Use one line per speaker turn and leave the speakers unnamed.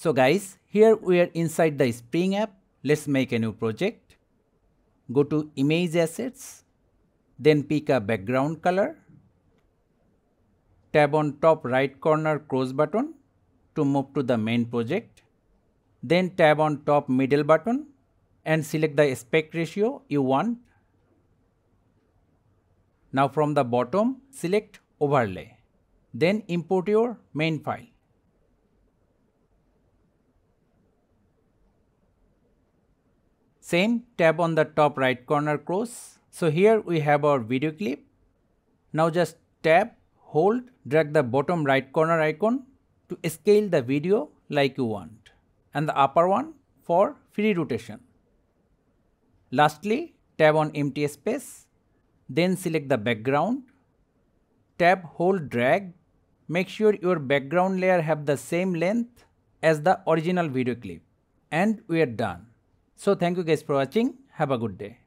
So guys, here we are inside the Spring app. Let's make a new project. Go to Image Assets, then pick a background color. Tab on top right corner cross button to move to the main project. Then tab on top middle button and select the aspect ratio you want. Now from the bottom, select Overlay. Then import your main file. Same, tab on the top right corner cross. So here we have our video clip. Now just tab, hold, drag the bottom right corner icon to scale the video like you want, and the upper one for free rotation. Lastly, tab on empty space, then select the background. Tab, hold, drag. Make sure your background layer have the same length as the original video clip. And we are done. So thank you guys for watching. Have a good day.